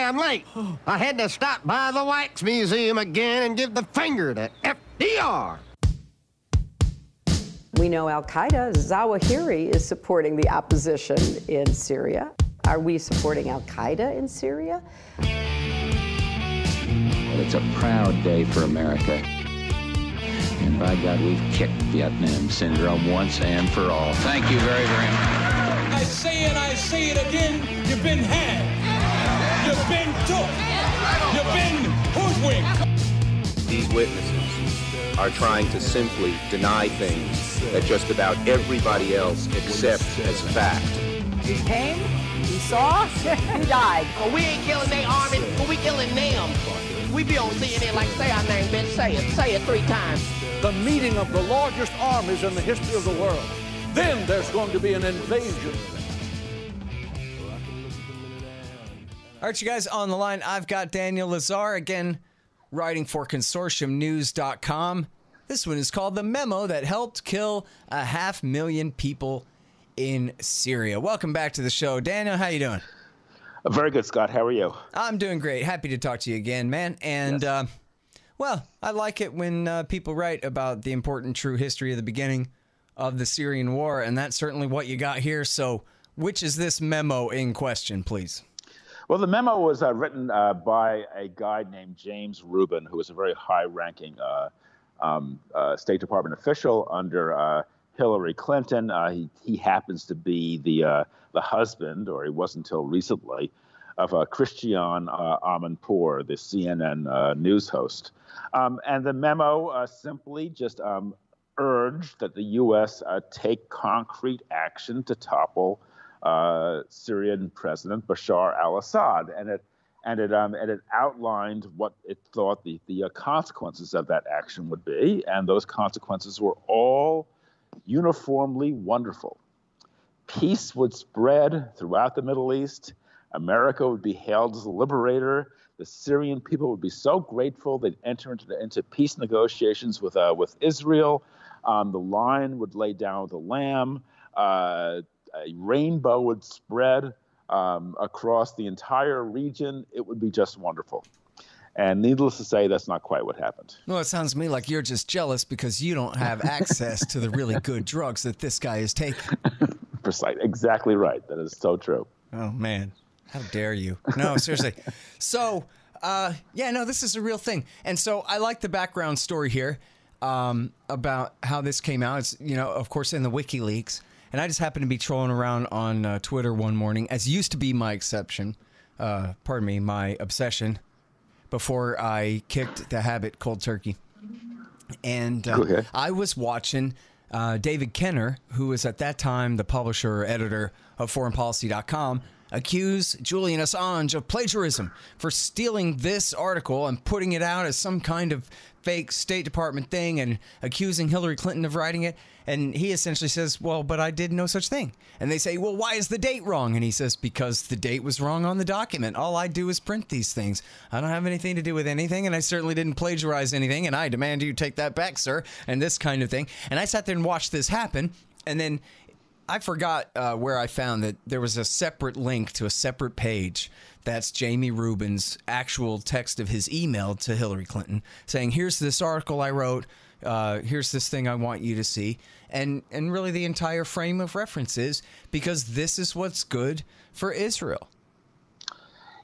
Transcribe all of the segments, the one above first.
sorry I'm late. I had to stop by the Wax Museum again and give the finger to FDR. We know Al-Qaeda, Zawahiri, is supporting the opposition in Syria. Are we supporting Al-Qaeda in Syria? It's a proud day for America. And by God, we've kicked Vietnam syndrome once and for all. Thank you very, very much. I say it again, you've been had. You've been took. You've been hoodwinked. These witnesses are trying to simply deny things that just about everybody else accepts as fact. He came, he saw, he died. Well, we ain't killing their army, but we killing them. We be on CNN like, say our name, bitch, say it 3 times. The meeting of the largest armies in the history of the world. Then there's going to be an invasion. All right, you guys, on the line, I've got Daniel Lazare, again, writing for consortiumnews.com. This one is called The Memo That Helped Kill 500,000 People in Syria. Welcome back to the show. Daniel, how you doing? Very good, Scott. How are you? I'm doing great. Happy to talk to you again, man. And, yes. Well, I like it when people write about the important true history of the beginning of the Syrian war, and that's certainly what you got here. So which is this memo in question, please? Well, the memo was written by a guy named James Rubin, who was a very high-ranking State Department official under Hillary Clinton. He happens to be the husband, or he was until recently, of Christiane Amanpour, the CNN news host. And the memo simply just urged that the U.S. take concrete action to topple Syrian President Bashar al-Assad, and it outlined what it thought the consequences of that action would be, and those consequences were all uniformly wonderful. Peace would spread throughout the Middle East. America would be hailed as a liberator. The Syrian people would be so grateful they'd enter into peace negotiations with Israel. The lion would lay down with the lamb. A rainbow would spread across the entire region. It would be just wonderful. And needless to say, that's not quite what happened. Well, it sounds to me like you're just jealous because you don't have access to the really good drugs that this guy is taking. Precise. Exactly right. That is so true. Oh, man. How dare you? No, seriously. So, this is a real thing. And so I like the background story here about how this came out. It's, of course, in the WikiLeaks. And I just happened to be trolling around on Twitter one morning, as used to be my my obsession, before I kicked the habit cold turkey. And I was watching David Kenner, who was at that time the publisher or editor of foreignpolicy.com, accuse Julian Assange of plagiarism for stealing this article and putting it out as some kind of fake State Department thing and accusing Hillary Clinton of writing it. And he essentially says, well, but I did no such thing. And they say, well, why is the date wrong? And he says, because the date was wrong on the document. All I do is print these things. I don't have anything to do with anything, and I certainly didn't plagiarize anything, and I demand you take that back, sir, and this kind of thing. And I sat there and watched this happen, and then I forgot where I found that there was a separate link to a separate page. That's Jamie Rubin's actual text of his email to Hillary Clinton saying, here's this article I wrote. Here's this thing I want you to see. And really the entire frame of reference is because this is what's good for Israel.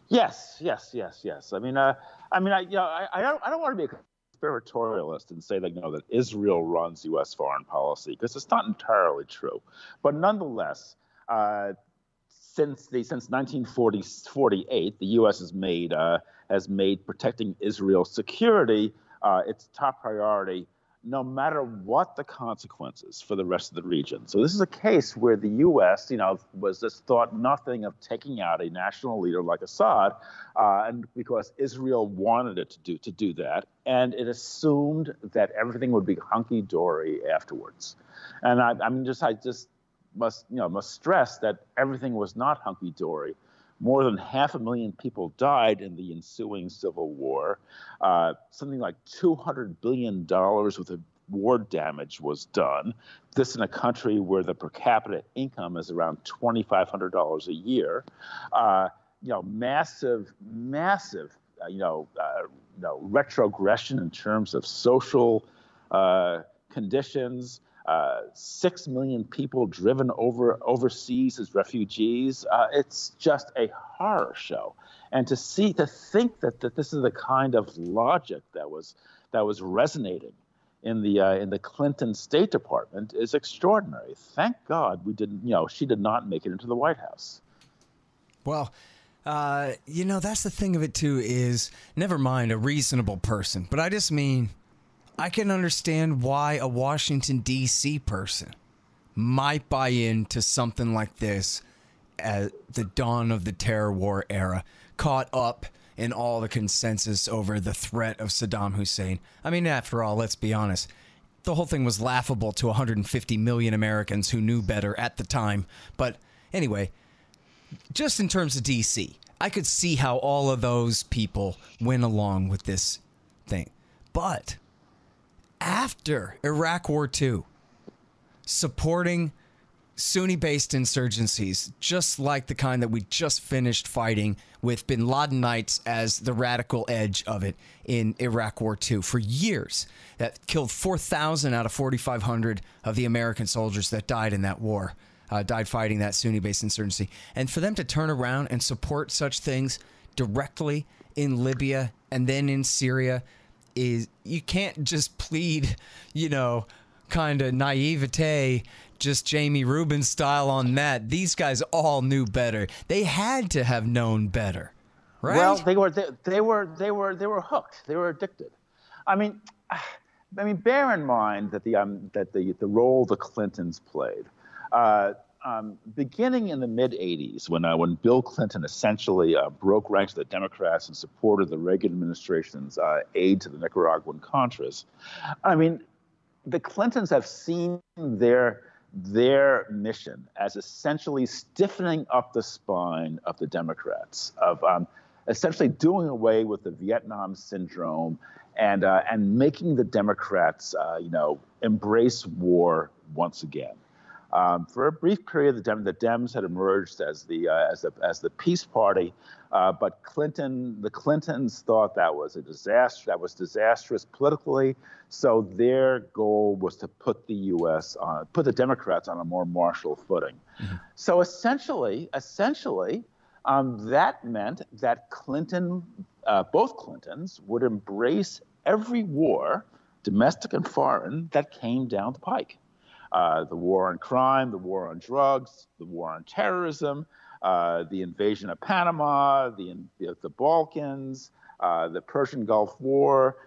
Yes. I mean, I don't want to be a conspiratorialist and say that Israel runs U.S. foreign policy, because it's not entirely true. But nonetheless, since 1948, the U.S. has made protecting Israel's security its top priority, no matter what the consequences for the rest of the region. So this is a case where the U.S., was just thought nothing of taking out a national leader like Assad, and because Israel wanted it to do that, and it assumed that everything would be hunky-dory afterwards. And I just must stress that everything was not hunky-dory. More than 500,000 people died in the ensuing civil war. Something like $200 billion worth of war damage was done. This in a country where the per capita income is around $2,500 a year. massive, retrogression in terms of social conditions. 6 million people driven overseas as refugees. It's just a horror show. And to think that this is the kind of logic that was resonating in the Clinton State Department is extraordinary. Thank God she did not make it into the White House. Well, that's the thing of it too, is never mind a reasonable person, but I just mean, I can understand why a Washington, D.C. person might buy into something like this at the dawn of the terror war era, caught up in all the consensus over the threat of Saddam Hussein. I mean, after all, let's be honest, the whole thing was laughable to 150 million Americans who knew better at the time. But anyway, just in terms of D.C., I could see how all of those people went along with this thing. But after Iraq War II, supporting Sunni-based insurgencies, just like the kind that we just finished fighting with bin Ladenites as the radical edge of it in Iraq War II for years, that killed 4,000 out of 4,500 of the American soldiers that died in that war, died fighting that Sunni-based insurgency. And for them to turn around and support such things directly in Libya and then in Syria, you can't just plead, kind of naivete, just Jamie Rubin style on that. These guys all knew better. They had to have known better, right? Well, they were hooked. They were addicted. I mean, bear in mind that the role the Clintons played, beginning in the mid '80s, when Bill Clinton essentially broke ranks with the Democrats and supported the Reagan administration's aid to the Nicaraguan Contras. I mean, the Clintons have seen their mission as essentially stiffening up the spine of the Democrats, of essentially doing away with the Vietnam syndrome and making the Democrats, embrace war once again. For a brief period, the Dems had emerged as the peace party, but the Clintons thought that was a disaster. That was disastrous politically. So their goal was to put the Democrats on a more martial footing. Mm-hmm. So essentially, that meant that both Clintons would embrace every war, domestic and foreign, that came down the pike. The war on crime, the war on drugs, the war on terrorism, the invasion of Panama, the Balkans, the Persian Gulf War,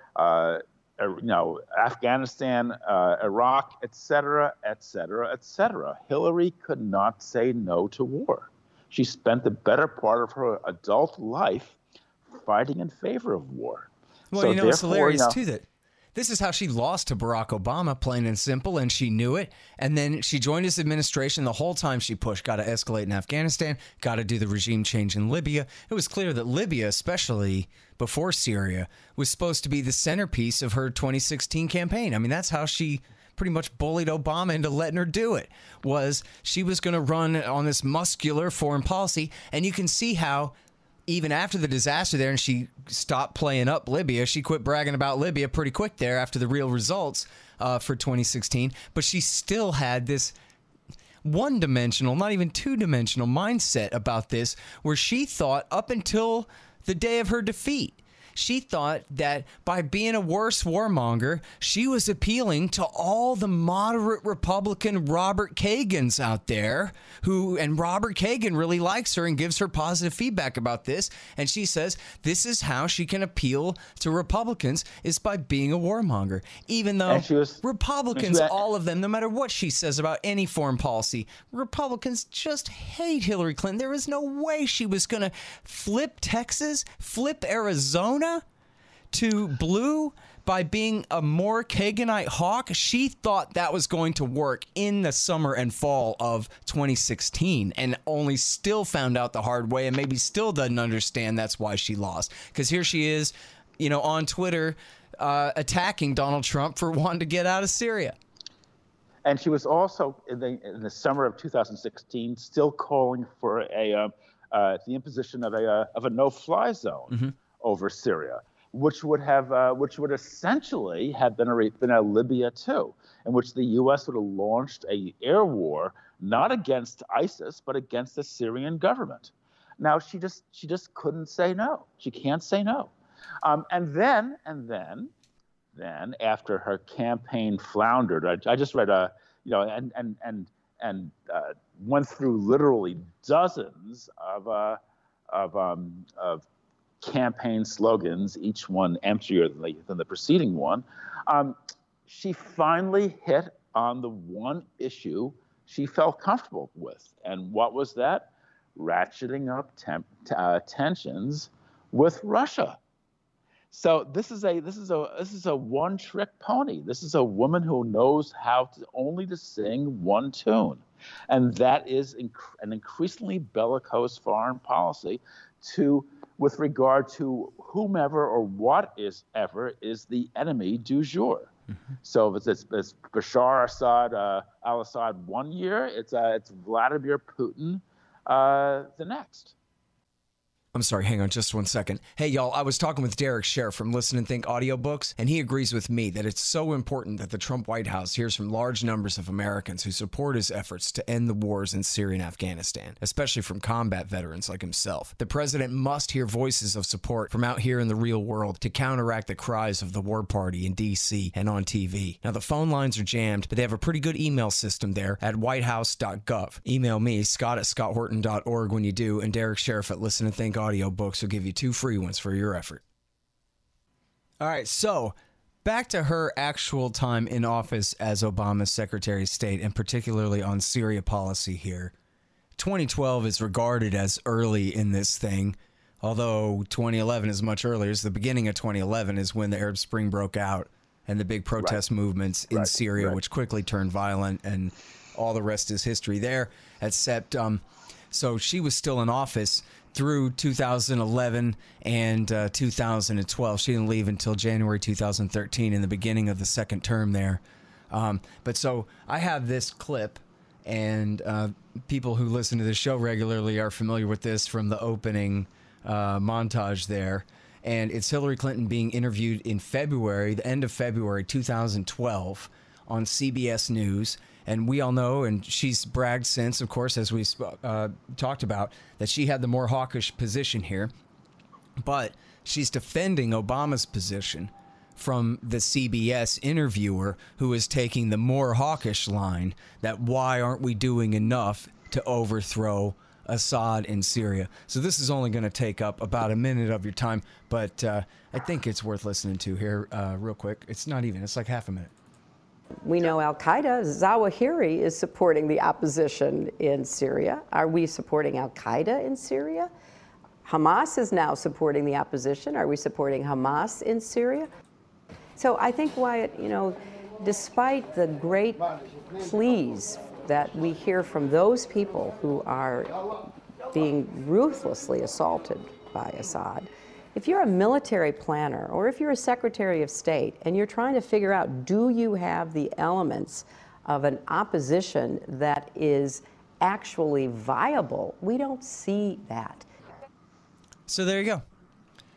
Afghanistan, Iraq, et cetera, et cetera, et cetera. Hillary could not say no to war. She spent the better part of her adult life fighting in favor of war. Well, it's hilarious, too, that this is how she lost to Barack Obama, plain and simple, and she knew it. And then she joined his administration. The whole time she pushed, got to escalate in Afghanistan, got to do the regime change in Libya. It was clear that Libya, especially before Syria, was supposed to be the centerpiece of her 2016 campaign. I mean, that's how she pretty much bullied Obama into letting her do it, was she was going to run on this muscular foreign policy. And you can see how even after the disaster there, and she stopped playing up Libya, she quit bragging about Libya pretty quick there after the real results for 2016. But she still had this one-dimensional, not even two-dimensional mindset about this, where she thought up until the day of her defeat, she thought that by being a worse warmonger, she was appealing to all the moderate Republican Robert Kagans out there and Robert Kagan really likes her and gives her positive feedback about this. And she says this is how she can appeal to Republicans, is by being a warmonger. Even though Republicans, all of them, no matter what she says about any foreign policy, Republicans just hate Hillary Clinton. There is no way she was going to flip Texas, flip Arizona to blue by being a more Kaganite hawk. She thought that was going to work in the summer and fall of 2016, and only still found out the hard way, and maybe still doesn't understand that's why she lost. Because here she is, on Twitter attacking Donald Trump for wanting to get out of Syria. And she was also in the summer of 2016 still calling for a the imposition of a no-fly zone over Syria, which would essentially have been a Libya too, in which the U.S. would have launched an air war not against ISIS but against the Syrian government. Now she just couldn't say no. She can't say no. And then after her campaign floundered, I just read and went through literally dozens of campaign slogans, each one emptier than the preceding one. She finally hit on the one issue she felt comfortable with, and what was that? Ratcheting up tensions with Russia. So this is a one-trick pony. This is a woman who knows how to sing one tune, and that is an increasingly bellicose foreign policy with regard to whomever or whatever is the enemy du jour. So if it's Bashar al-Assad 1 year, it's Vladimir Putin the next. I'm sorry, hang on just 1 second. Hey, y'all, I was talking with Derek Sher from Listen and Think Audiobooks, and he agrees with me that it's so important that the Trump White House hears from large numbers of Americans who support his efforts to end the wars in Syria and Afghanistan, especially from combat veterans like himself. The president must hear voices of support from out here in the real world to counteract the cries of the war party in D.C. and on TV. Now, the phone lines are jammed, but they have a pretty good email system there at whitehouse.gov. Email me, scott@scotthorton.org when you do, and Derek Sheriff at Listen and Think Audiobooks will give you 2 free ones for your effort. All right, so back to her actual time in office as Obama's Secretary of State, and particularly on Syria policy here. 2012 is regarded as early in this thing, although 2011 is much earlier. It's the beginning of 2011 is when the Arab Spring broke out and the big protest movements in Syria, which quickly turned violent, and all the rest is history there, except so she was still in office through 2011 and 2012. She didn't leave until January 2013 in the beginning of the second term there. But so I have this clip, and people who listen to the show regularly are familiar with this from the opening montage there. And it's Hillary Clinton being interviewed in February, the end of February 2012 on CBS News. And we all know, and she's bragged since, of course, as we talked about, that she had the more hawkish position here. But she's defending Obama's position from the CBS interviewer, who is taking the more hawkish line that why aren't we doing enough to overthrow Assad in Syria. So this is only going to take up about a minute of your time, but I think it's worth listening to here real quick. It's not even, it's like half a minute. We know al-Qaeda, Zawahiri is supporting the opposition in Syria. Are we supporting al-Qaeda in Syria? Hamas is now supporting the opposition. Are we supporting Hamas in Syria? So I think, Wyatt, despite the great pleas that we hear from those people who are being ruthlessly assaulted by Assad, if you're a military planner or if you're a Secretary of State and you're trying to figure out, do you have the elements of an opposition that is actually viable, we don't see that. So there you go.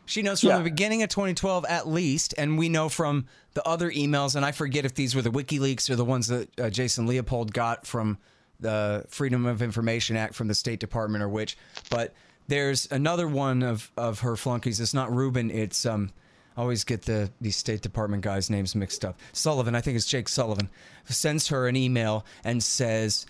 She knows from the beginning of 2012 at least, and we know from the other emails, and I forget if these were the WikiLeaks or the ones that Jason Leopold got from the Freedom of Information Act from the State Department or which, but there's another one of her flunkies. It's not Rubin. It's I always get these State Department guys' names mixed up. Sullivan, I think it's Jake Sullivan, sends her an email and says,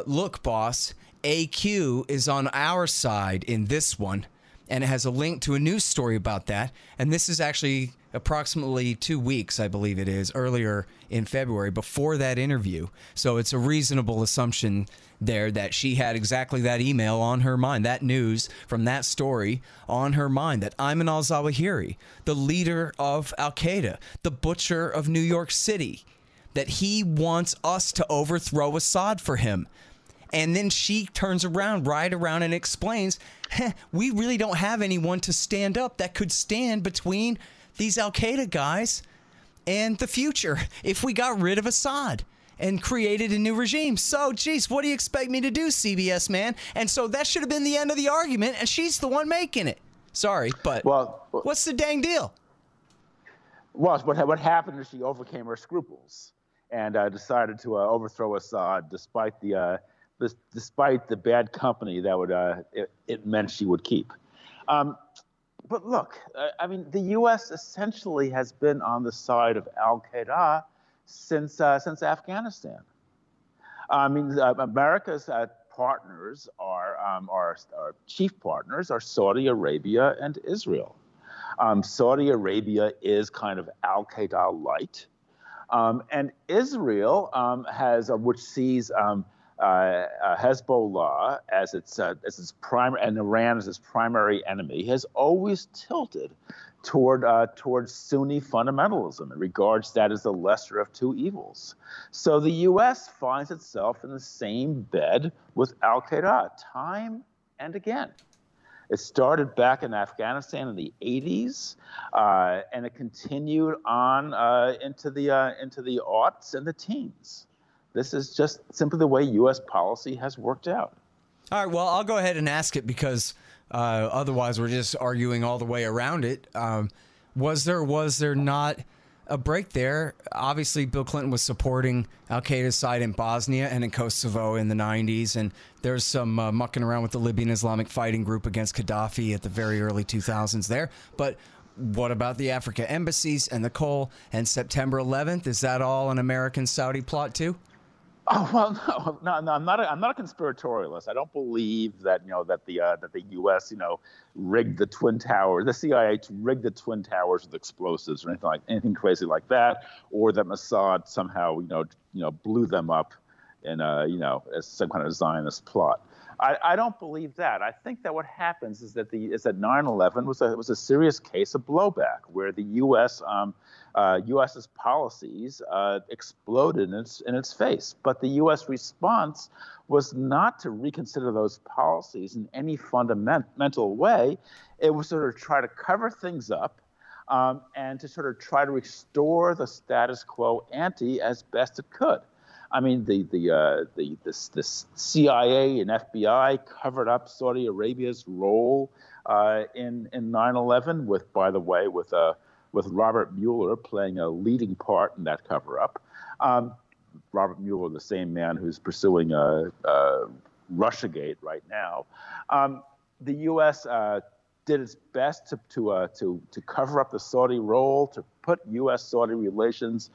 look, boss, AQ is on our side in this one. And it has a link to a news story about that. And this is actually approximately 2 weeks, I believe it is, earlier in February, before that interview. So it's a reasonable assumption there that she had exactly that email on her mind, that news from that story on her mind, that Ayman al-Zawahiri, the leader of al-Qaeda, the butcher of New York City, that he wants us to overthrow Assad for him. And then she turns around, and explains, we really don't have anyone to stand up that could stand between these al-Qaeda guys and the future if we got rid of Assad. and created a new regime. So, geez, what do you expect me to do, CBS man? And so that should have been the end of the argument, and she's the one making it. Sorry, but what's the dang deal? Well, what happened is she overcame her scruples and decided to overthrow Assad, despite the bad company that it meant she would keep. But look, I mean, the U.S. essentially has been on the side of al-Qaeda since Afghanistan. I mean, America's partners our chief partners are Saudi Arabia and Israel. Saudi Arabia is kind of al-Qaeda light, and Israel which sees Hezbollah as its primary and Iran as its primary enemy, has always tilted towards Sunni fundamentalism and regards that as the lesser of two evils. So the U.S. finds itself in the same bed with al-Qaeda time and again. It started back in Afghanistan in the 80s, and it continued on into the aughts and the teens. This is just simply the way U.S. policy has worked out. All right, well, I'll go ahead and ask it because otherwise we're just arguing all the way around it. Was there not a break there? Obviously, Bill Clinton was supporting al-Qaeda's side in Bosnia and in Kosovo in the 90s, and there's some mucking around with the Libyan Islamic Fighting Group against Gaddafi at the very early 2000s there. But what about the Africa embassies and the coal and September 11th? Is that all an American-Saudi plot too? Oh well, no. I'm not a conspiratorialist. I don't believe that that the U.S. rigged the Twin Towers, the CIA rigged the Twin Towers with explosives or anything crazy like that, or that Mossad somehow blew them up in as some kind of Zionist plot. I don't believe that. I think that what happens is that 9/11 was a serious case of blowback, where the U.S.'s policies exploded in its face. But the U.S. response was not to reconsider those policies in any fundamental way. It was sort of try to cover things up and to sort of try to restore the status quo ante as best it could. I mean, the CIA and FBI covered up Saudi Arabia's role in 9/11 with Robert Mueller playing a leading part in that cover-up. Robert Mueller, the same man who's pursuing Russiagate right now. The U.S. did its best to cover up the Saudi role, to put U.S.-Saudi relations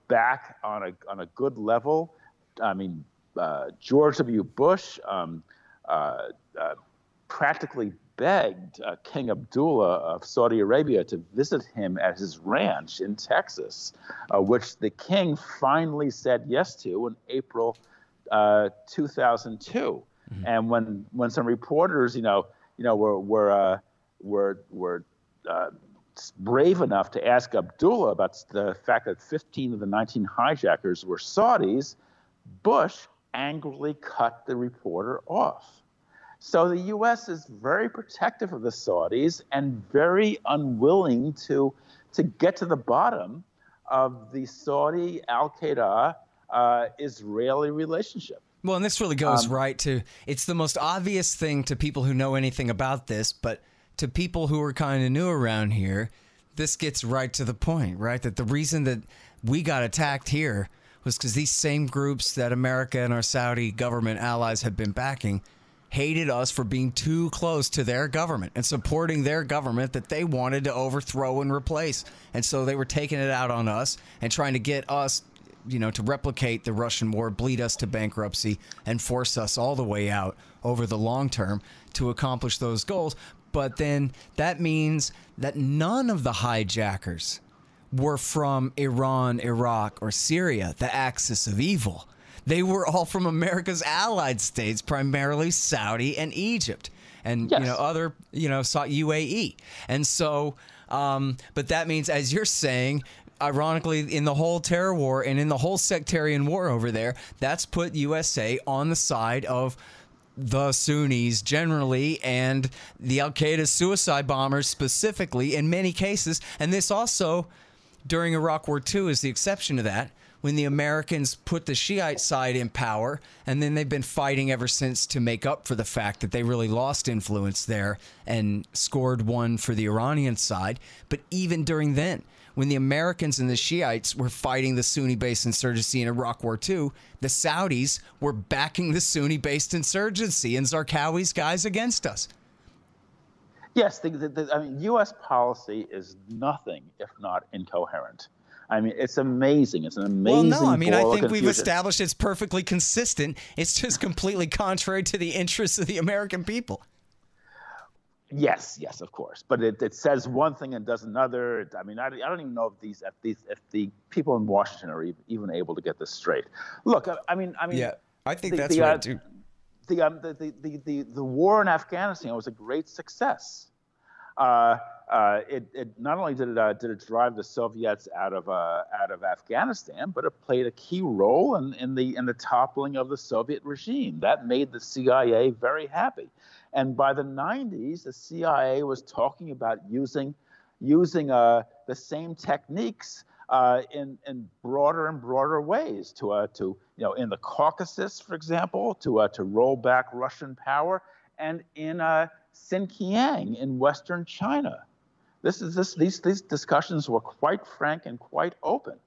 back on a good level. I mean, George W. Bush practically begged King Abdullah of Saudi Arabia to visit him at his ranch in Texas, which the king finally said yes to in April 2002. Mm-hmm. And when some reporters, were brave enough to ask Abdullah about the fact that 15 of the 19 hijackers were Saudis, Bush angrily cut the reporter off. So the U.S. is very protective of the Saudis and very unwilling to get to the bottom of the Saudi al-Qaeda Israeli relationship. Well, and this really goes right to, it's the most obvious thing to people who know anything about this, but to people who are kind of new around here, this gets right to the point, right? That the reason that we got attacked here was because these same groups that America and our Saudi government allies had been backing hated us for being too close to their government and supporting their government that they wanted to overthrow and replace. And so they were taking it out on us and trying to get us, to replicate the Russian war, bleed us to bankruptcy, and force us all the way out over the long term to accomplish those goals. But then that means that none of the hijackers were from Iran, Iraq, or Syria, the axis of evil. They were all from America's allied states, primarily Saudi and Egypt, and yes. Other UAE. And so, but that means, as you're saying, ironically, in the whole terror war and in the whole sectarian war over there, that's put USA on the side of the Sunnis generally and the al-Qaeda suicide bombers specifically in many cases. And this also, during Iraq War II, is the exception to that, when the Americans put the Shiite side in power, and then they've been fighting ever since to make up for the fact that they really lost influence there and scored one for the Iranian side. But even during then, when the Americans and the Shiites were fighting the Sunni-based insurgency in Iraq War II, the Saudis were backing the Sunni-based insurgency and Zarqawi's guys against us. Yes, I mean, U.S. policy is nothing if not incoherent. I mean, it's amazing. It's an amazing. Well, no, I mean, I think confusion. we've established it's perfectly consistent. It's just completely contrary to the interests of the American people. Yes, of course, but it says one thing and does another. I mean, I don't even know if the people in Washington are even able to get this straight. Look, I mean, yeah, I think that's right too. The war in Afghanistan was a great success. It not only did it drive the Soviets out of Afghanistan, but it played a key role in the toppling of the Soviet regime. That made the CIA very happy. And by the 90s, the CIA was talking about using the same techniques in broader and broader ways to in the Caucasus, for example, to roll back Russian power, and in Xinjiang in Western China. These discussions were quite frank and quite open.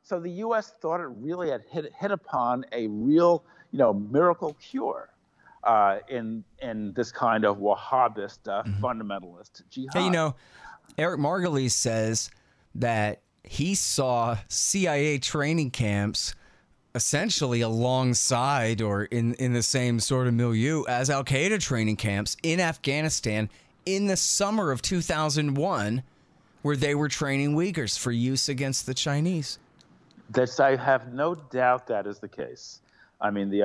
So the U.S. thought it really had hit upon a real miracle cure in this kind of Wahhabist fundamentalist jihad. Hey, Eric Margulies says that he saw CIA training camps essentially alongside or in the same sort of milieu as Al-Qaeda training camps in Afghanistan in the summer of 2001, where they were training Uyghurs for use against the Chinese. I have no doubt that is the case. I mean, the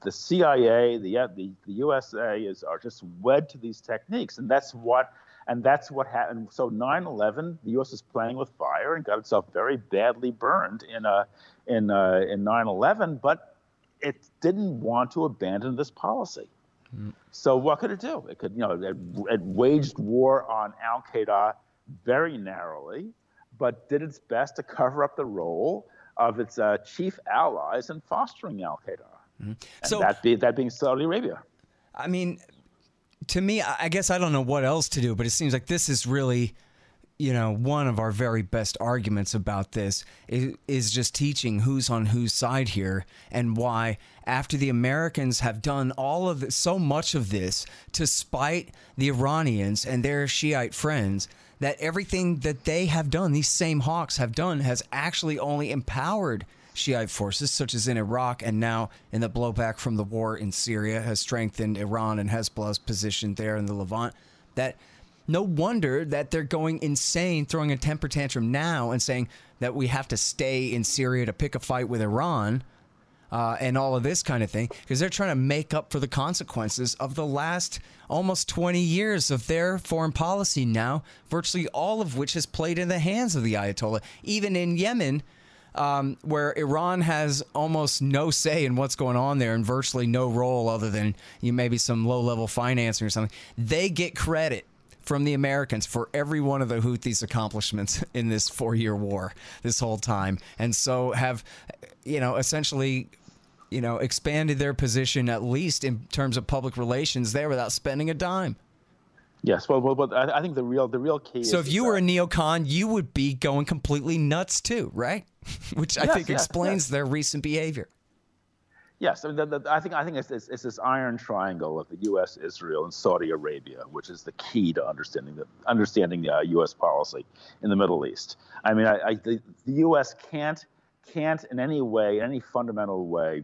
CIA, the USA are just wed to these techniques, and that's what happened. So 9/11, the U.S. was playing with fire and got itself very badly burned in 9/11, but it didn't want to abandon this policy. So what could it do? It could, it waged war on Al-Qaeda very narrowly, but did its best to cover up the role of its chief allies in fostering Al-Qaeda, and so that being Saudi Arabia. I mean, to me, I guess I don't know what else to do, but it seems like this is really, one of our very best arguments about this is just teaching who's on whose side here, and why after the Americans have done all of this, so much of this to spite the Iranians and their Shiite friends, that everything that they have done, these same hawks have done, has actually only empowered Shiite forces, such as in Iraq and now in the blowback from the war in Syria, has strengthened Iran and Hezbollah's position there in the Levant. That no wonder that they're going insane, throwing a temper tantrum now and saying that we have to stay in Syria to pick a fight with Iran and all of this kind of thing, because they're trying to make up for the consequences of the last almost 20 years of their foreign policy now, virtually all of which has played in the hands of the Ayatollah. Even in Yemen, where Iran has almost no say in what's going on there and virtually no role other than maybe some low-level financing or something, they get credit from the Americans for every one of the Houthis' accomplishments in this 4-year war this whole time. And so have, essentially, expanded their position, at least in terms of public relations there, without spending a dime. Yes, well, I think the real key. So if you were a neocon, you would be going completely nuts too, right? Which I think explains their recent behavior. Yes, I mean, I think it's this iron triangle of the U.S., Israel, and Saudi Arabia, which is the key to understanding U.S. policy in the Middle East. I mean, the U.S. can't in any way, in any fundamental way,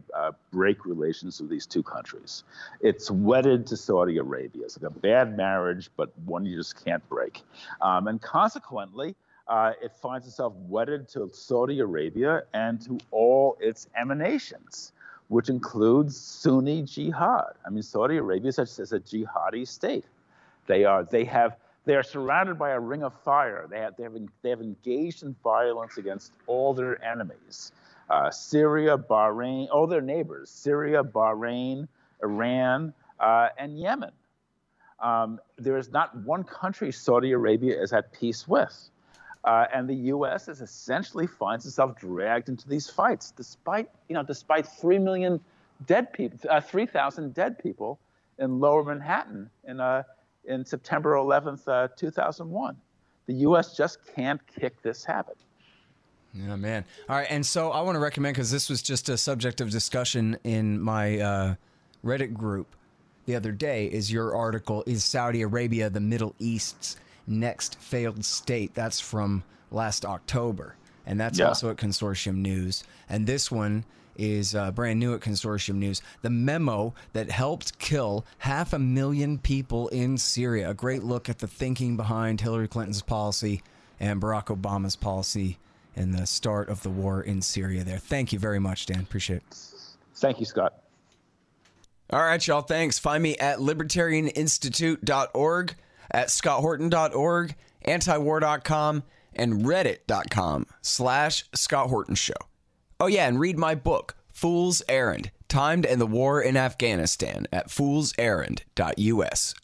break relations with these two countries. It's wedded to Saudi Arabia. It's like a bad marriage, but one you just can't break. And consequently, it finds itself wedded to Saudi Arabia and to all its emanations, which includes Sunni jihad. I mean, Saudi Arabia is a jihadi state. They are surrounded by a ring of fire. They have engaged in violence against all their enemies, Syria, Bahrain, all their neighbors, Syria, Bahrain, Iran, and Yemen. There is not one country Saudi Arabia is at peace with. And the U.S. is essentially finds itself dragged into these fights, despite 3 million dead people, 3,000 dead people in Lower Manhattan in September 11th, 2001. The U.S. just can't kick this habit. Yeah, man. All right, and so I want to recommend, because this was just a subject of discussion in my Reddit group the other day, is your article, Is Saudi Arabia the Middle East's Next Failed State? That's from last October, and that's also at Consortium News. And this one is brand new at Consortium News. The memo that helped kill 500,000 people in Syria. A great look at the thinking behind Hillary Clinton's policy and Barack Obama's policy in the start of the war in Syria there. Thank you very much, Dan. Appreciate it. Thank you, Scott. All right, y'all. Thanks. Find me at libertarianinstitute.org, at scotthorton.org, antiwar.com, and reddit.com/Scott Horton Show. Oh, yeah, and read my book, Fool's Errand, Time to End the War in Afghanistan, at foolserrand.us.